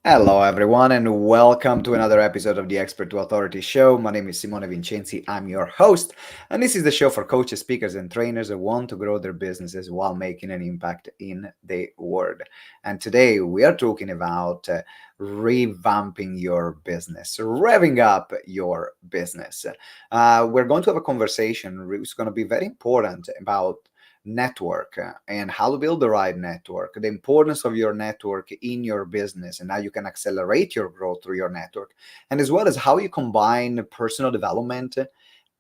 Hello, everyone, and welcome to another episode of the Expert to Authority Show. My name is Simone Vincenzi. I'm your host, and this is the show for coaches, speakers, and trainers that want to grow their businesses while making an impact in the world. And today we are talking about revamping your business, revving up your business. We're going to have a conversation. It's going to be very important about network and how to build the right network, the importance of your network in your business, and how you can accelerate your growth through your network, and as well as how you combine personal development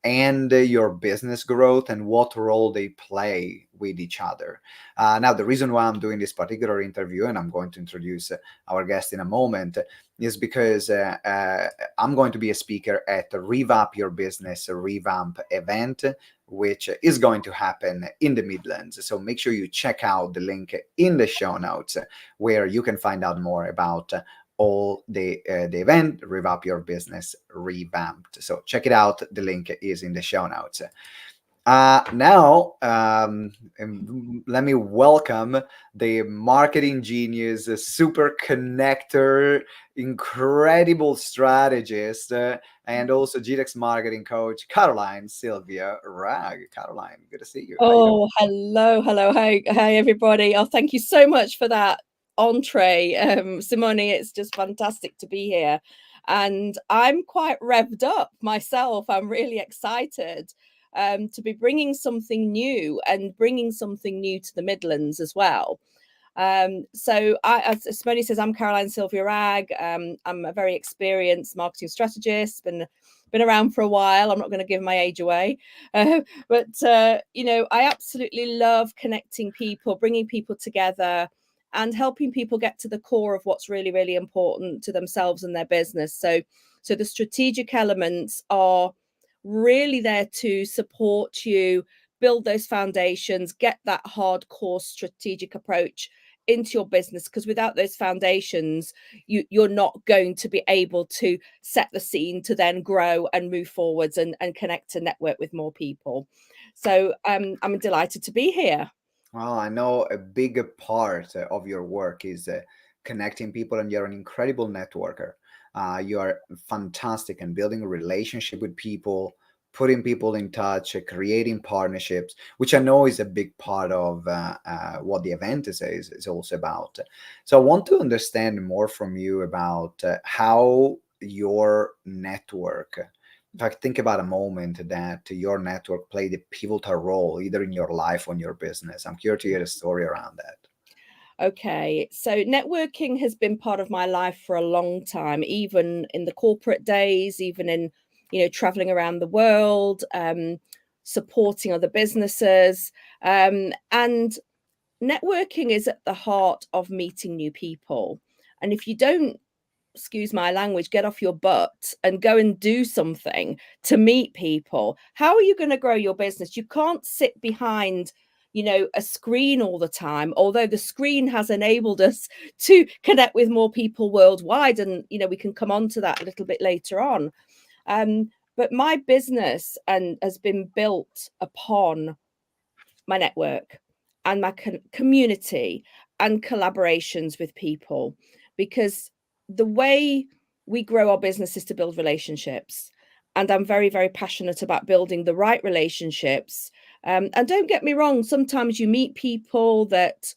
and your business growth and what role they play with each other. Now, the reason why I'm doing this particular interview, and I'm going to introduce our guest in a moment, is because I'm going to be a speaker at the Revamp Your Business Revamp event, which is going to happen in the Midlands. So make sure you check out the link in the show notes where you can find out more about all the event Revamp Your Business Revamped. So check it out. The link is in the show notes. Now, let me welcome the marketing genius, super connector, incredible strategist, and also GTEx marketing coach, Caroline Sylvia Wragg. Caroline, good to see you. How you doing? Oh, hello. Hi, everybody. Oh, thank you so much for that entree, Simone. It's just fantastic to be here. And I'm quite revved up myself. I'm really excited to be bringing something new and bringing something new to the Midlands as well. As Simone says, I'm Caroline Sylvia Wragg. I'm a very experienced marketing strategist, been around for a while. I'm not going to give my age away. I absolutely love connecting people, bringing people together, and helping people get to the core of what's really, really important to themselves and their business. So the strategic elements are really there to support you, build those foundations, get that hardcore strategic approach into your business, because without those foundations you're not going to be able to set the scene to then grow and move forwards and connect and network with more people. So I'm delighted to be here. Well, I know a big part of your work is connecting people, and you're an incredible networker. You are fantastic in building a relationship with people, putting people in touch, creating partnerships, which I know is a big part of what the event is also about. So I want to understand more from you about how your network, in fact, think about a moment that your network played a pivotal role either in your life or in your business. I'm curious to hear a story around that. Okay, so networking has been part of my life for a long time, even in the corporate days, even in, traveling around the world, supporting other businesses. And networking is at the heart of meeting new people. And if you don't, excuse my language, get off your butt and go and do something to meet people, how are you going to grow your business? You can't sit behind a screen all the time, although the screen has enabled us to connect with more people worldwide, and we can come on to that a little bit later on. But my business and has been built upon my network and my community and collaborations with people, because the way we grow our business is to build relationships, and I'm very, very passionate about building the right relationships. And don't get me wrong, sometimes you meet people that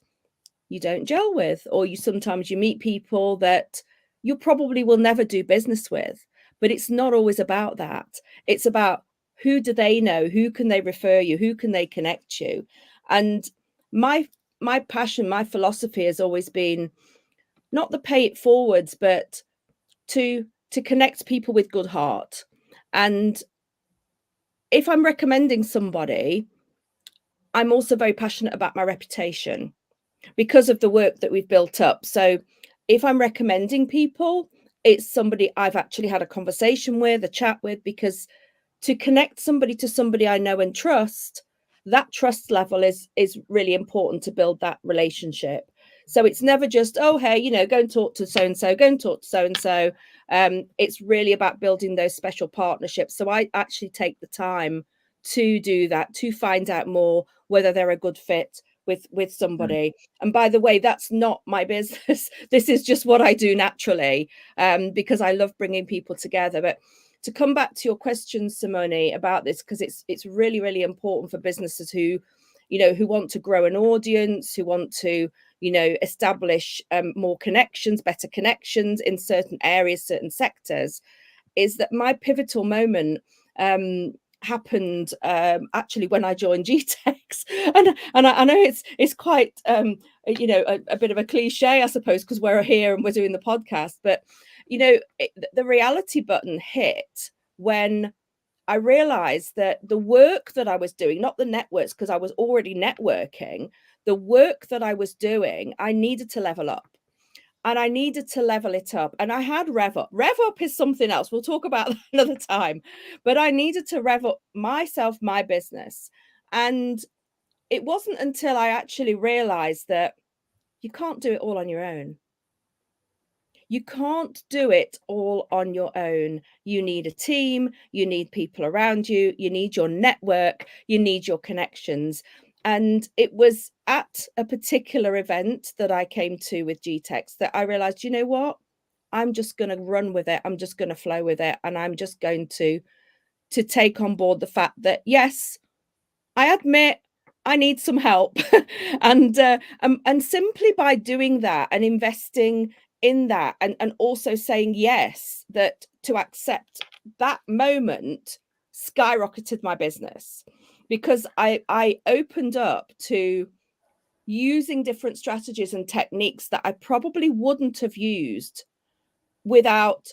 you don't gel with, or sometimes you meet people that you probably will never do business with. But it's not always about that. It's about, who do they know, who can they refer you, who can they connect you. And my my passion, my philosophy has always been not the pay it forwards, but to connect people with good heart. And if I'm recommending somebody, I'm also very passionate about my reputation because of the work that we've built up. So if I'm recommending people, it's somebody I've actually had a conversation with, a chat with, because to connect somebody to somebody I know and trust, that trust level is really important to build that relationship. So it's never just, oh, hey, go and talk to so and so, go and talk to so and so. It's really about building those special partnerships. So I actually take the time to do that, to find out more whether they're a good fit with somebody. And by the way, that's not my business. This is just what I do naturally, because I love bringing people together. But to come back to your question, Simone, about this, because it's really, really important for businesses who, who want to grow an audience, who want to, establish more connections, better connections in certain areas, certain sectors, is that my pivotal moment happened actually when I joined GTEx. And I know it's quite a bit of a cliche, I suppose, because we're here and we're doing the podcast, but the reality button hit when I realized that the work that I was doing, not the networks, because I was already networking, the work that I was doing, I needed to level up. And I needed to level it up. And I had rev up. Rev up is something else. We'll talk about that another time. But I needed to rev up myself, my business. And it wasn't until I actually realized that you can't do it all on your own. You can't do it all on your own. You need a team, you need people around you, you need your network, you need your connections. And it was at a particular event that I came to with GTEx that I realized, you know what? I'm just going to run with it. I'm just going to flow with it. And I'm just going to take on board the fact that, yes, I admit I need some help. And simply by doing that and investing in that, and also saying yes, that to accept that moment skyrocketed my business, because I opened up to using different strategies and techniques that I probably wouldn't have used without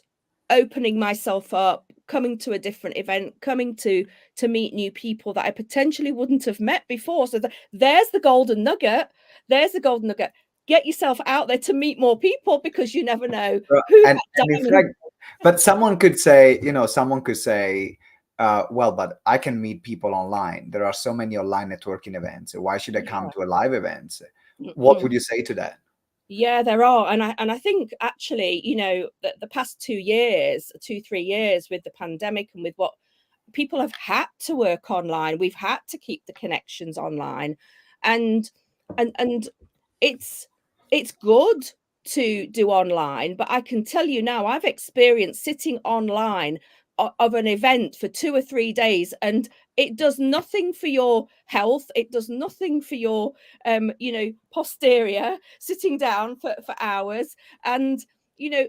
opening myself up, coming to a different event, coming to meet new people that I potentially wouldn't have met before. So there's the golden nugget. There's the golden nugget. Get yourself out there to meet more people, because you never know who And in fact, but someone could say, well, but I can meet people online. There are so many online networking events. Why should I come to a live event? What would you say to that? Yeah, there are. And I think actually, the past 2 years, 2, 3 years with the pandemic and with what people have had to work online, we've had to keep the connections online. And it's good to do online, but I can tell you now, I've experienced sitting online of an event for 2 or 3 days, and it does nothing for your health. It does nothing for your posterior, sitting down for hours. And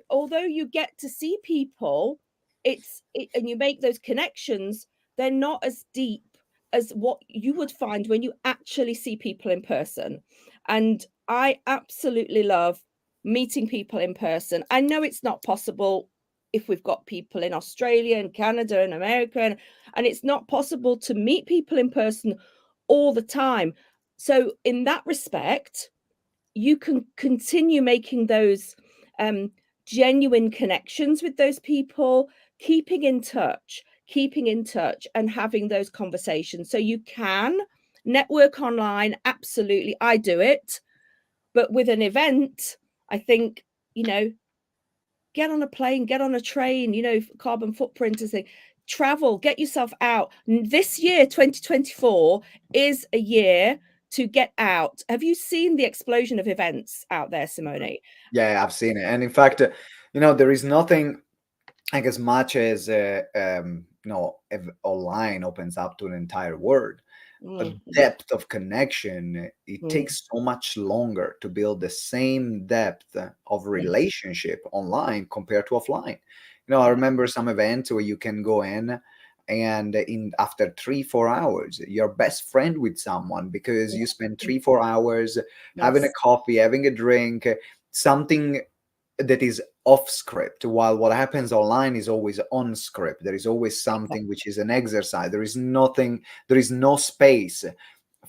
although you get to see people, and you make those connections, they're not as deep as what you would find when you actually see people in person. And I absolutely love meeting people in person. I know it's not possible if we've got people in Australia and Canada and America, and it's not possible to meet people in person all the time. So in that respect, you can continue making those genuine connections with those people, keeping in touch and having those conversations. So you can network online. Absolutely. I do it. But with an event, I think, get on a plane, get on a train, carbon footprint is a travel, get yourself out. This year, 2024, is a year to get out. Have you seen the explosion of events out there, Simone? Yeah, I've seen it. And in fact, there is nothing like as much as if online opens up to an entire world, a depth of connection, it takes so much longer to build the same depth of relationship online compared to offline. I remember some events where you can go in, and after 3-4 hours you're best friend with someone, because you spend 3-4 hours having a coffee, having a drink, something that is off script, while what happens online is always on script. There is always something which is an exercise. There is no space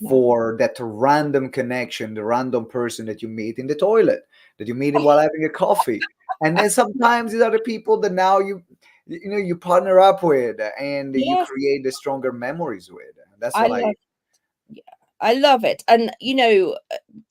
for that random connection, the random person that you meet in the toilet, that you meet while having a coffee. And then sometimes these are the people that now you partner up with, and you create the stronger memories with. That's what I love it. And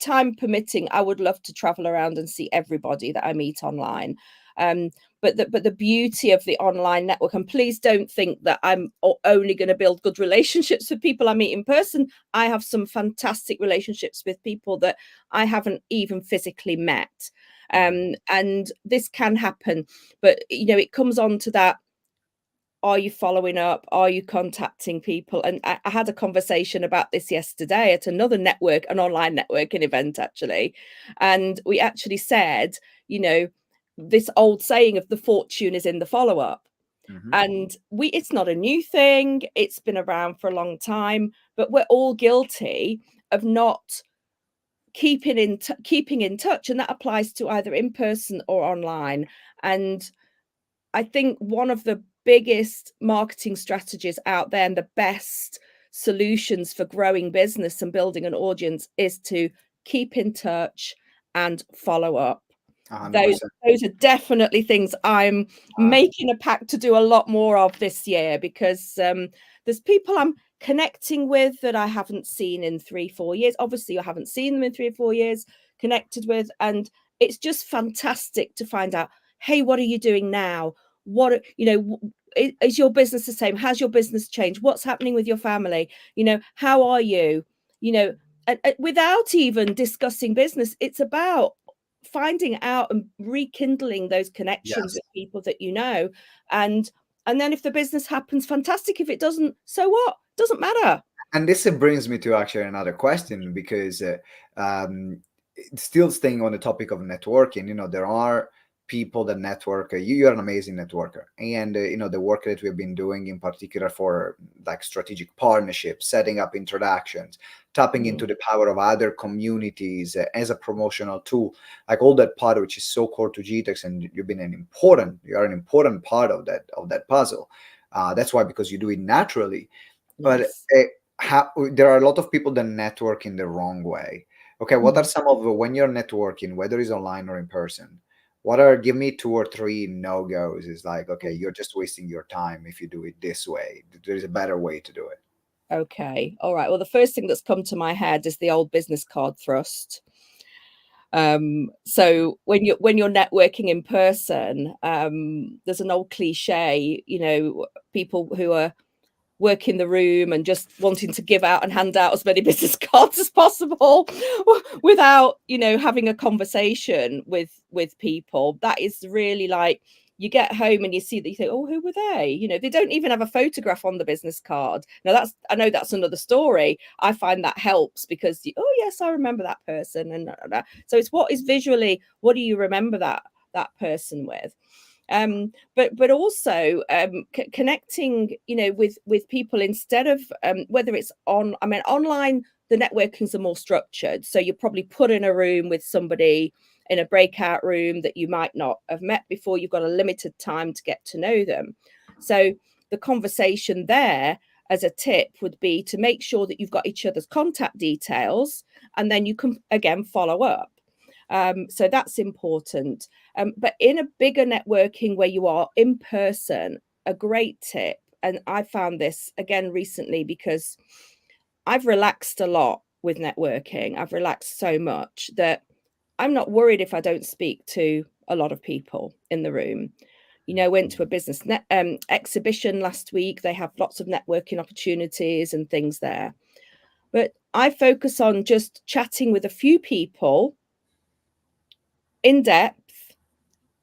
time permitting, I would love to travel around and see everybody that I meet online. But the beauty of the online network, and please don't think that I'm only going to build good relationships with people I meet in person. I have some fantastic relationships with people that I haven't even physically met. And this can happen, but it comes on to that. Are you following up? Are you contacting people? And I had a conversation about this yesterday at another an online networking event, actually. And we actually said, this old saying of the fortune is in the follow-up. And it's not a new thing. It's been around for a long time, but we're all guilty of not keeping in touch. And that applies to either in person or online. And I think one of the biggest marketing strategies out there and the best solutions for growing business and building an audience is to keep in touch and follow up. 100%. Those are definitely things I'm making a pact to do a lot more of this year, because there's people I'm connecting with that I haven't seen in 3-4 years. Obviously, I haven't seen them in 3 or 4 years, connected with, and it's just fantastic to find out, hey, what are you doing now? What, is your business the same? Has your business changed? What's happening with your family? How are you? And without even discussing business, it's about finding out and rekindling those connections Yes. with people that and then if the business happens, fantastic. If it doesn't, so what? Doesn't matter. And this brings me to actually another question, because um, still staying on the topic of networking, there are people that network. You're an amazing networker, and the work that we've been doing in particular for like strategic partnerships, setting up introductions, tapping into the power of other communities as a promotional tool, like all that part which is so core to GTEx, and you are an important part of that puzzle. That's why, because you do it naturally. But Yes. there are a lot of people that network in the wrong way. Okay, what are some of when you're networking, whether it's online or in person? Give me 2 or 3 no-goes. Is like, okay, you're just wasting your time if you do it this way. There's a better way to do it. Okay. All right. Well, the first thing that's come to my head is the old business card thrust. So when you're networking in person, there's an old cliche, people who are working the room and just wanting to give out and hand out as many business cards as possible without having a conversation with people. That is really like, you get home and you see that, you think, oh, who were they? They don't even have a photograph on the business card. Now I know that's another story. I find that helps because, oh yes, I remember that person. And so it's what do you remember that person with? But also connecting, with people instead of whether it's online, the networkings are more structured. So you're probably put in a room with somebody in a breakout room that you might not have met before. You've got a limited time to get to know them. So the conversation there, as a tip, would be to make sure that you've got each other's contact details, and then you can again follow up. So that's important. But in a bigger networking where you are in person, a great tip, and I found this again recently because I've relaxed a lot with networking. I've relaxed so much that I'm not worried if I don't speak to a lot of people in the room. Went to a business exhibition last week. They have lots of networking opportunities and things there. But I focus on just chatting with a few people in depth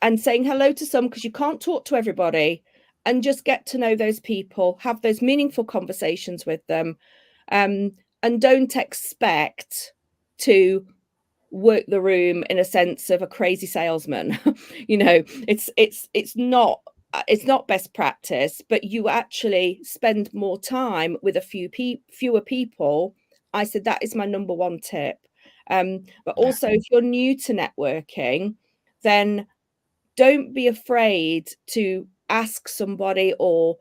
and saying hello to some, because you can't talk to everybody, and just get to know those people, have those meaningful conversations with them, and don't expect to work the room in a sense of a crazy salesman. It's not best practice, but you actually spend more time with fewer people. I said that is my number one tip. But also, if you're new to networking, then don't be afraid to ask somebody, or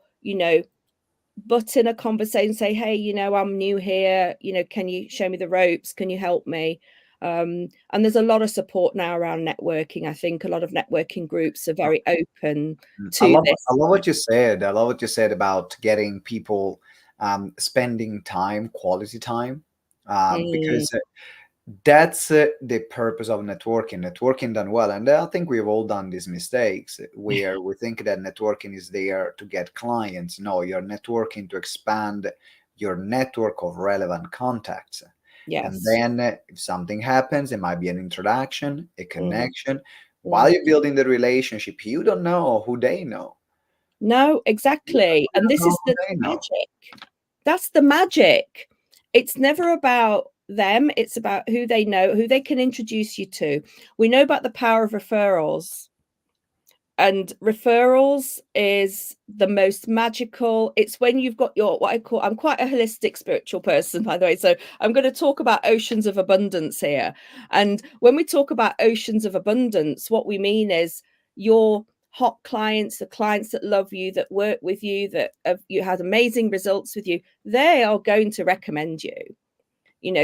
butt in a conversation, say, hey, I'm new here, can you show me the ropes, can you help me? And there's a lot of support now around networking. I think a lot of networking groups are very open I to love this. I love what you said. I love what you said about getting people spending time, quality time, Mm, because That's the purpose of networking done well. And I think we've all done these mistakes where we think that networking is there to get clients. No, you're networking to expand your network of relevant contacts. And Yes. then if something happens, it might be an introduction, a Mm, connection. While mm. you're building the relationship, you don't know who they know. No, You exactly. And don't this know is who the they know. magic. That's the magic. It's never about them, it's about who they know, who they can introduce you to. We know about the power of referrals. And referrals is the most magical. It's when you've got your, what I call, I'm quite a holistic spiritual person, by the way. So I'm going to talk about oceans of abundance here. And when we talk about oceans of abundance, what we mean is your hot clients, the clients that love you, that work with you, that have you had amazing results with you, they are going to recommend you.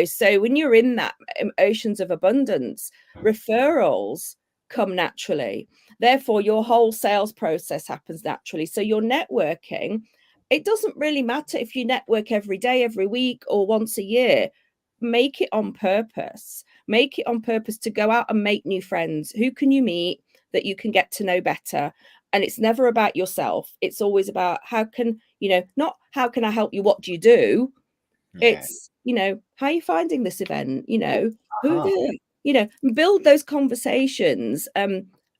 So when you're in that oceans of abundance, referrals come naturally. Therefore, your whole sales process happens naturally. So your networking, it doesn't really matter if you network every day, every week, or once a year. Make it on purpose. Make it on purpose to go out and make new friends. Who can you meet that you can get to know better? And it's never about yourself. It's always about how can, not how can I help you? What do you do? Yeah. It's, how are you finding this event? Who Uh-huh. build those conversations.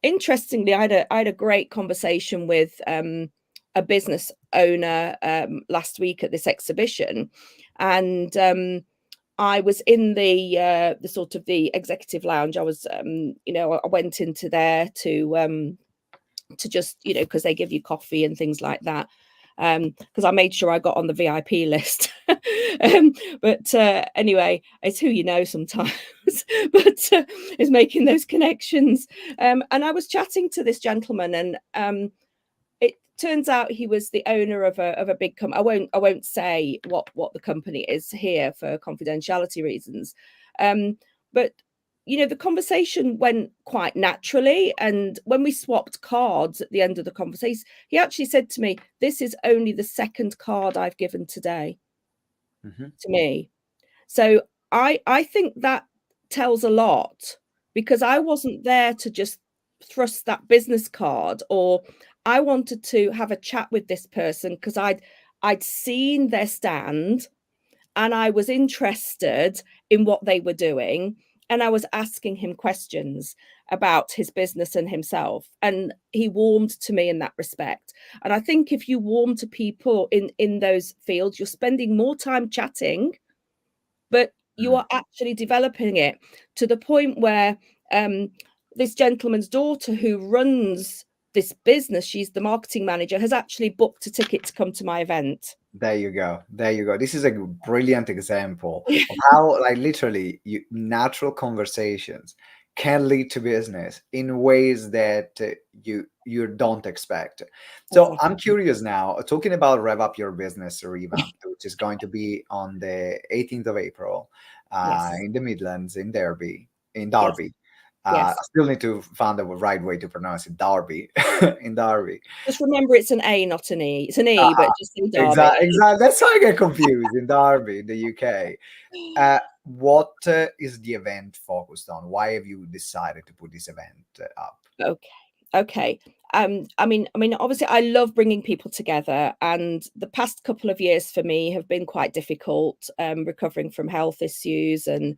Interestingly, I had a great conversation with a business owner last week at this exhibition, and I was in the sort of the executive lounge. I was I went into there to just because they give you coffee and things like that, because I made sure I got on the VIP list. But anyway, it's who you know sometimes. But is making those connections. And I was chatting to this gentleman, and it turns out he was the owner of a big company. I won't say what the company is here for confidentiality reasons. But the conversation went quite naturally, and when we swapped cards at the end of the conversation, he actually said to me, "This is only the second card I've given today Mhm. to me." So I think that tells a lot, because I wasn't there to just thrust that business card, or I wanted to have a chat with this person because I'd seen their stand, and I was interested in what they were doing, and I was asking him questions about his business and himself, and he warmed to me in that respect. And I think if you warm to people in those fields, you're spending more time chatting, but you Mm. are actually developing it to the point where this gentleman's daughter, who runs this business, she's the marketing manager, has actually booked a ticket to come to my event. There you go. There you go. This is a brilliant example of how, like, literally, natural conversations can lead to business in ways that you don't expect. So I'm Exactly. curious now, talking about Rev Up Your Business Revamp, which is going to be on the 18th of April, Yes. in the Midlands, in Yes. Derby. I Yes. still need to find the right way to pronounce it, Derby, in Derby. Just remember, it's an A, not an E. It's an E, but just in Exactly, Derby. exactly. That's how I get confused in Derby, in the UK. What is the event focused on? Why have you decided to put this event up? Okay. Okay. I mean, obviously, I love bringing people together, and the past couple of years for me have been quite difficult, recovering from health issues, and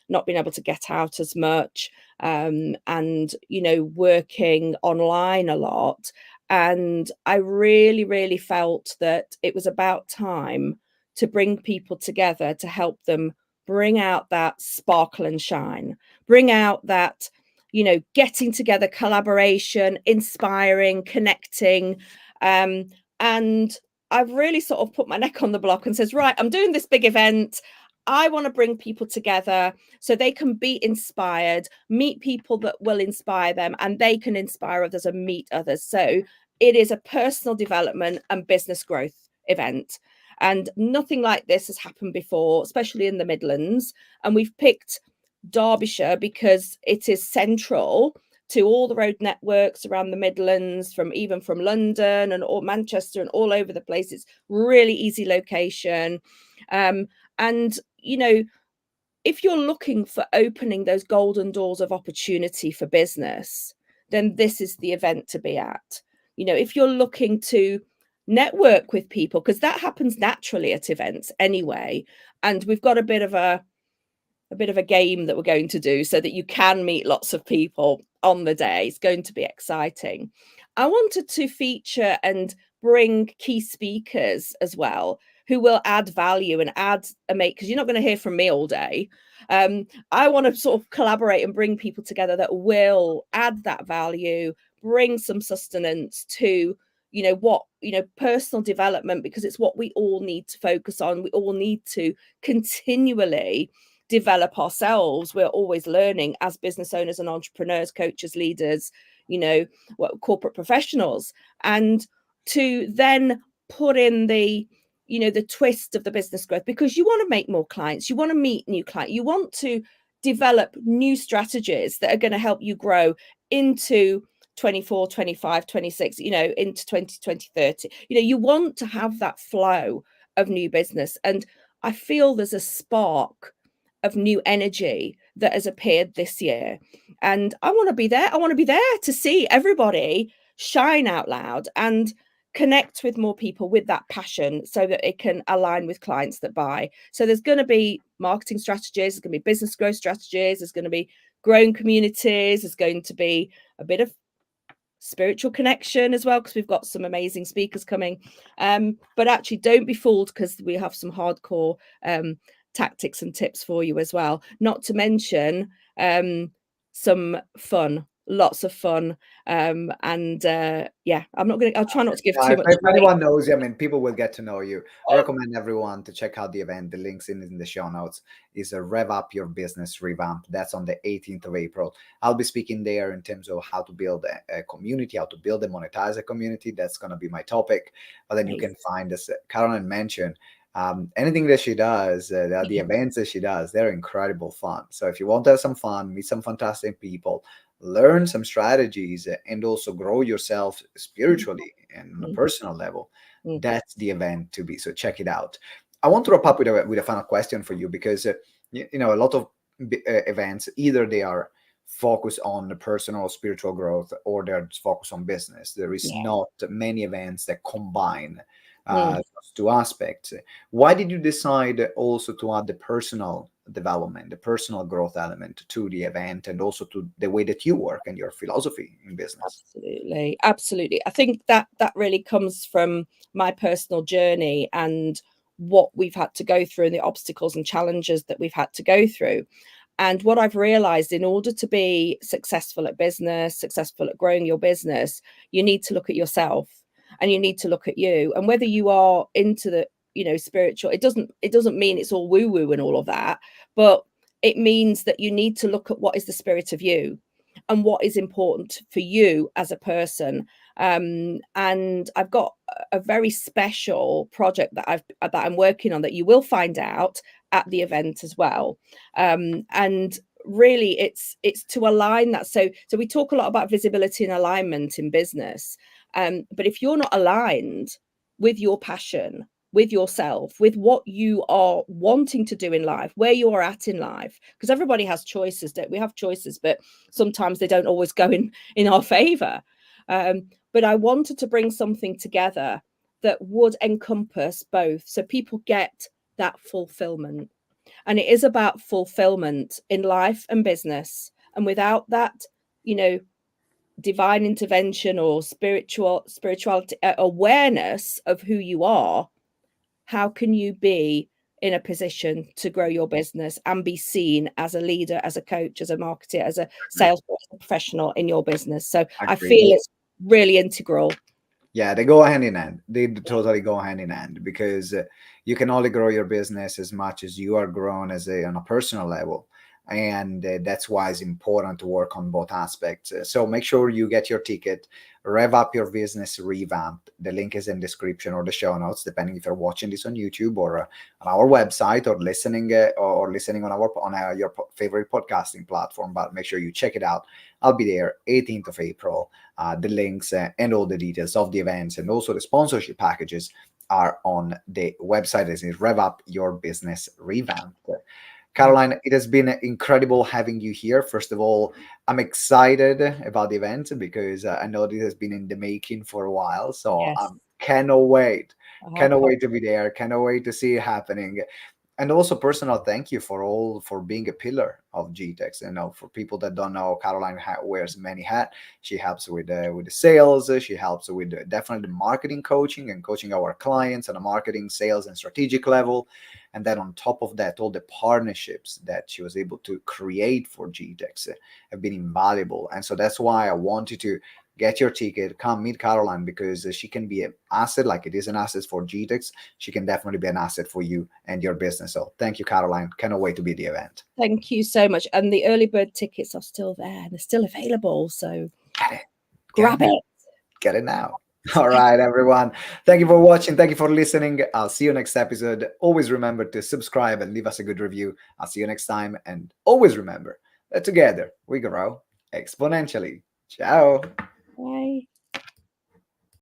not being able to get out as much, and working online a lot. And I really, really felt that it was about time to bring people together to help them bring out that sparkle and shine, bring out that getting together, collaboration, inspiring, connecting. And I've really sort of put my neck on the block and says, right, I'm doing this big event. I want to bring people together so they can be inspired, meet people that will inspire them, and they can inspire others and meet others. So it is a personal development and business growth event. And nothing like this has happened before, especially in the Midlands. And we've picked Derbyshire because it is central to all the road networks around the Midlands, from London and all Manchester and all over the place. It's really easy location. And if you're looking for opening those golden doors of opportunity for business, then this is the event to be at. If you're looking to network with people, because that happens naturally at events anyway, and we've got a bit of a game that we're going to do so that you can meet lots of people on the day. It's going to be exciting. I wanted to feature and bring key speakers as well who will add value and add a make, because you're not going to hear from me all day. I want to sort of collaborate and bring people together that will add that value, bring some sustenance to personal development, because it's what we all need to focus on. We all need to continually develop ourselves. We're always learning as business owners and entrepreneurs, coaches, leaders, corporate professionals, and to then put in the twist of the business growth, because you want to make more clients, you want to meet new clients, you want to develop new strategies that are going to help you grow into 24, 25, 26, into 2020, 30. You want to have that flow of new business. And I feel there's a spark of new energy that has appeared this year. And I want to be there. I want to be there to see everybody shine out loud and connect with more people with that passion, so that it can align with clients that buy. So there's going to be marketing strategies, there's going to be business growth strategies, there's going to be growing communities, there's going to be a bit of spiritual connection as well, because we've got some amazing speakers coming. But actually, don't be fooled, because we have some hardcore tactics and tips for you as well, not to mention some fun, lots of fun. I'll try not to give too much if away. anyone knows you, I mean, people will get to know you. I recommend everyone to check out the event. The links in the show notes. Is a Rev Up Your Business Revamp. That's on the 18th of April. I'll be speaking there in terms of how to build a community, how to build and monetize a community. That's going to be my topic. But then you can find, as Caroline mentioned, anything that she does, the events that she does, they're incredible fun. So if you want to have some fun, meet some fantastic people, learn some strategies, and also grow yourself spiritually and on a personal level, that's the event to be. So check it out. I want to wrap up with a final question for you, because a lot of events, either they are focused on the personal spiritual growth, or they're focused on business. There is not many events that combine those two aspects. Why did you decide also to add the personal development, the personal growth element to the event, and also to the way that you work and your philosophy in business? Absolutely. I think that really comes from my personal journey and what we've had to go through, and the obstacles and challenges that we've had to go through. And what I've realized, in order to be successful at business, successful at growing your business, you need to look at yourself, and you need to look at you. And whether you are into the spiritual, it doesn't mean it's all woo woo and all of that, but it means that you need to look at what is the spirit of you and what is important for you as a person. And I've got a very special project that I'm working on, that you will find out at the event as well. And really, it's to align that. So we talk a lot about visibility and alignment in business, but if you're not aligned with your passion, with yourself, with what you are wanting to do in life, where you are at in life, because everybody has choices, don't we? Have choices, but sometimes they don't always go in our favor. But I wanted to bring something together that would encompass both, so people get that fulfillment. And it is about fulfillment in life and business. And without that, divine intervention or spirituality, awareness of who you are, how can you be in a position to grow your business and be seen as a leader, as a coach, as a marketer, as a sales professional in your business? So I feel it's really integral. Yeah, they go hand in hand. They totally go hand in hand, because you can only grow your business as much as you are grown on a personal level. And that's why it's important to work on both aspects. So make sure you get your ticket, Rev Up Your Business Revamp. The link is in description or the show notes, depending if you're watching this on YouTube or on our website, or listening on your favorite podcasting platform. But make sure you check it out. I'll be there 18th of April. The links and all the details of the events, and also the sponsorship packages, are on the website. This is Rev Up Your Business Revamp. Caroline, it has been incredible having you here. First of all, I'm excited about the event because I know this has been in the making for a while. So I Yes, cannot wait. I Cannot can't. wait to be there. Cannot wait to see it happening. And also personal thank you for being a pillar of GTEx. For people that don't know, Caroline wears many hats. She helps with the sales. She helps with definitely the marketing coaching and coaching our clients on a marketing, sales, and strategic level. And then on top of that, all the partnerships that she was able to create for GTEx have been invaluable. And so that's why I wanted to get your ticket, come meet Caroline, because she can be an asset, like it is an asset for GTEx. She can definitely be an asset for you and your business. So thank you, Caroline. Cannot wait to be at the event. Thank you so much. And the early bird tickets are still there. They're still available. So Get it. Get it grab now. it. Get it now. All right, everyone. Thank you for watching. Thank you for listening. I'll see you next episode. Always remember to subscribe and leave us a good review. I'll see you next time. And always remember that together we grow exponentially. Ciao. Bye.